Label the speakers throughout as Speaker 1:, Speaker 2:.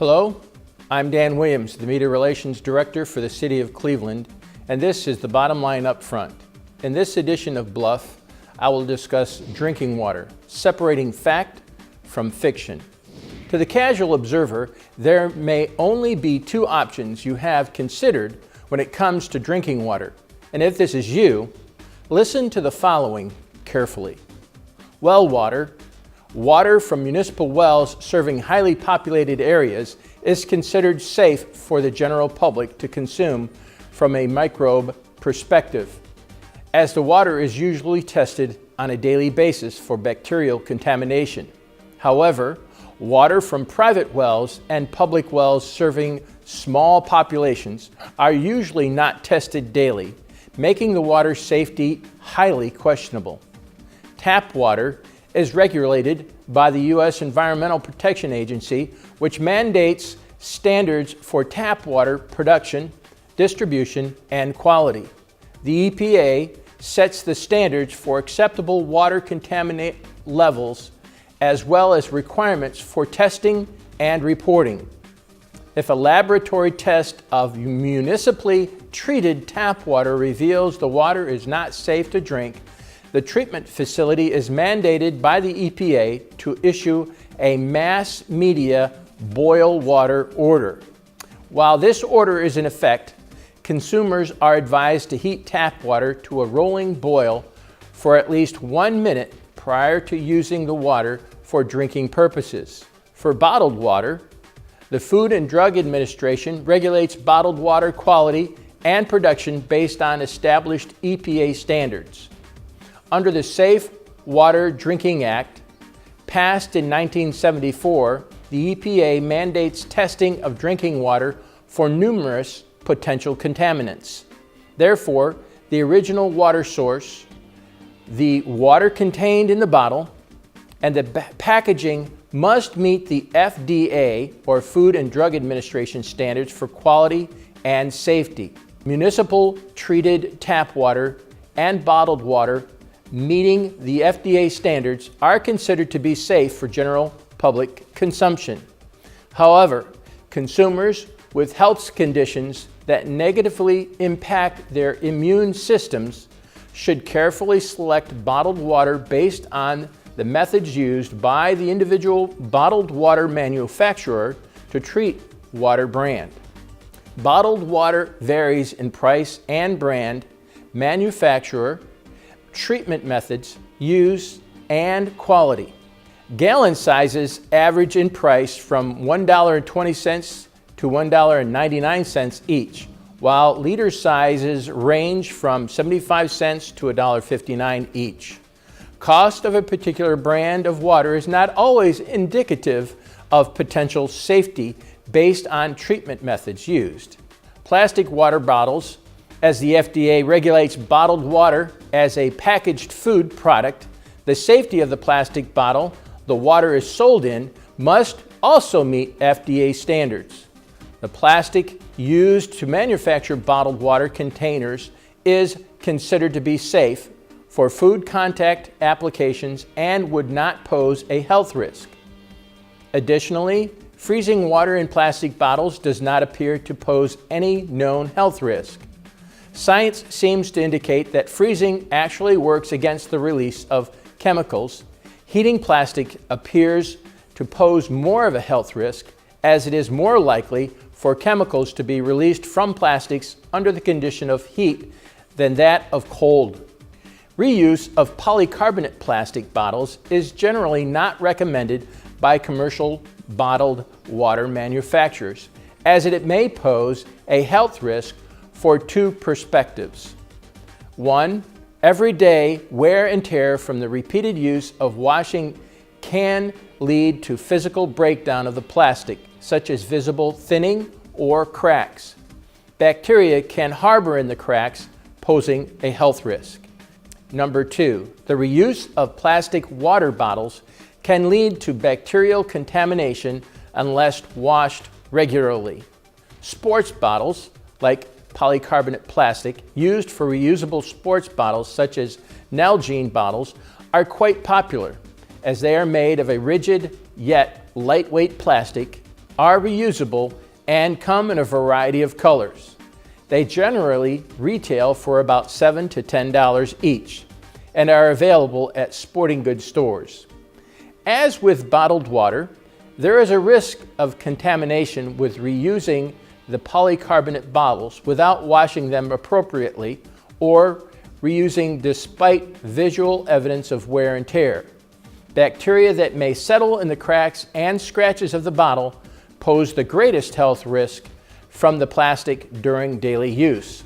Speaker 1: Hello, I'm Dan Williams, the Media Relations Director for the City of Cleveland, and this is the Bottom Line Up Front. In this edition of Bluff, I will discuss drinking water, separating fact from fiction. To the casual observer, there may only be two options you have considered when it comes to drinking water. And if this is you, listen to the following carefully. Well water. Water from municipal wells serving highly populated areas is considered safe for the general public to consume from a microbe perspective, as the water is usually tested on a daily basis for bacterial contamination. However, water from private wells and public wells serving small populations are usually not tested daily, making the water safety highly questionable. Tap water is regulated by the U.S. Environmental Protection Agency, which mandates standards for tap water production, distribution, and quality. The EPA sets the standards for acceptable water contaminant levels, as well as requirements for testing and reporting. If a laboratory test of municipally treated tap water reveals the water is not safe to drink, the treatment facility is mandated by the EPA to issue a mass media boil water order. While this order is in effect, consumers are advised to heat tap water to a rolling boil for at least 1 minute prior to using the water for drinking purposes. For bottled water, the Food and Drug Administration regulates bottled water quality and production based on established EPA standards. Under the Safe Water Drinking Act, passed in 1974, the EPA mandates testing of drinking water for numerous potential contaminants. Therefore, the original water source, the water contained in the bottle, and the packaging must meet the FDA, or Food and Drug Administration, standards for quality and safety. Municipal treated tap water and bottled water meeting the FDA standards are considered to be safe for general public consumption. However, consumers with health conditions that negatively impact their immune systems should carefully select bottled water based on the methods used by the individual bottled water manufacturer to treat water brand. Bottled water varies in price and brand, manufacturer, treatment methods, use, and quality. Gallon sizes average in price from $1.20 to $1.99 each, while liter sizes range from 75 cents to $1.59 each. Cost of a particular brand of water is not always indicative of potential safety based on treatment methods used. Plastic water bottles, as the FDA regulates bottled water as a packaged food product, the safety of the plastic bottle the water is sold in must also meet FDA standards. The plastic used to manufacture bottled water containers is considered to be safe for food contact applications and would not pose a health risk. Additionally, freezing water in plastic bottles does not appear to pose any known health risk. Science seems to indicate that freezing actually works against the release of chemicals. Heating plastic appears to pose more of a health risk, as it is more likely for chemicals to be released from plastics under the condition of heat than that of cold. Reuse of polycarbonate plastic bottles is generally not recommended by commercial bottled water manufacturers, as it may pose a health risk for two perspectives. One, everyday wear and tear from the repeated use of washing can lead to physical breakdown of the plastic, such as visible thinning or cracks. Bacteria can harbor in the cracks, posing a health risk. Number two, the reuse of plastic water bottles can lead to bacterial contamination unless washed regularly. Sports bottles, like polycarbonate plastic used for reusable sports bottles such as Nalgene bottles, are quite popular, as they are made of a rigid yet lightweight plastic, are reusable and come in a variety of colors. They generally retail for about $7 to $10 each and are available at sporting goods stores. As with bottled water, there is a risk of contamination with reusing the polycarbonate bottles without washing them appropriately or reusing despite visual evidence of wear and tear. Bacteria that may settle in the cracks and scratches of the bottle pose the greatest health risk from the plastic during daily use.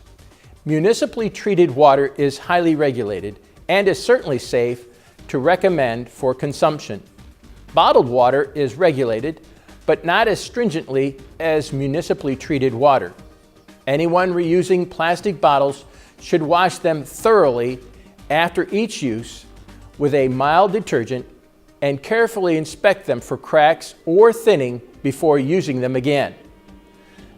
Speaker 1: Municipally treated water is highly regulated and is certainly safe to recommend for consumption. Bottled water is regulated, but not as stringently as municipally treated water. Anyone reusing plastic bottles should wash them thoroughly after each use with a mild detergent and carefully inspect them for cracks or thinning before using them again.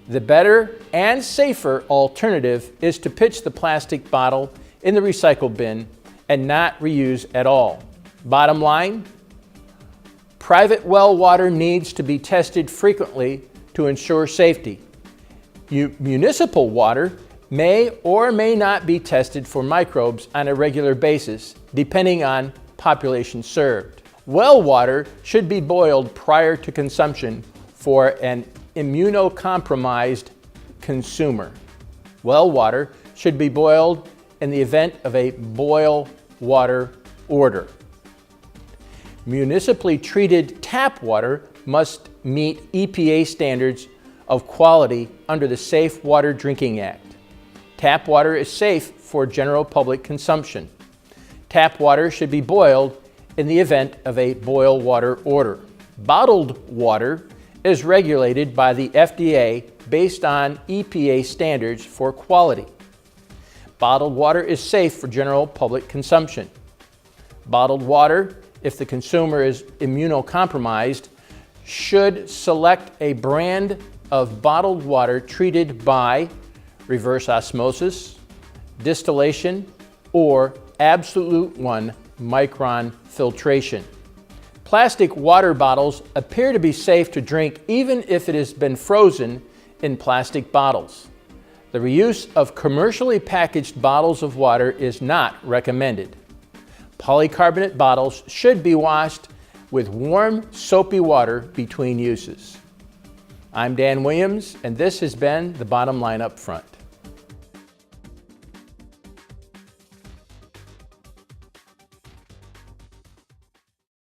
Speaker 1: The better and safer alternative is to pitch the plastic bottle in the recycle bin and not reuse at all. Bottom line, private well water needs to be tested frequently to ensure safety. Municipal water may or may not be tested for microbes on a regular basis, depending on population served. Well water should be boiled prior to consumption for an immunocompromised consumer. Well water should be boiled in the event of a boil water order. Municipally treated tap water must meet EPA standards of quality under the Safe Water Drinking Act. Tap water is safe for general public consumption. Tap water should be boiled in the event of a boil water order. Bottled water is regulated by the FDA based on EPA standards for quality. Bottled water is safe for general public consumption. Bottled water, if the consumer is immunocompromised, should select a brand of bottled water treated by reverse osmosis, distillation, or absolute 1 micron filtration. Plastic water bottles appear to be safe to drink even if it has been frozen in plastic bottles. The reuse of commercially packaged bottles of water is not recommended. Polycarbonate bottles should be washed with warm, soapy water between uses. I'm Dan Williams, and this has been The Bottom Line Up Front.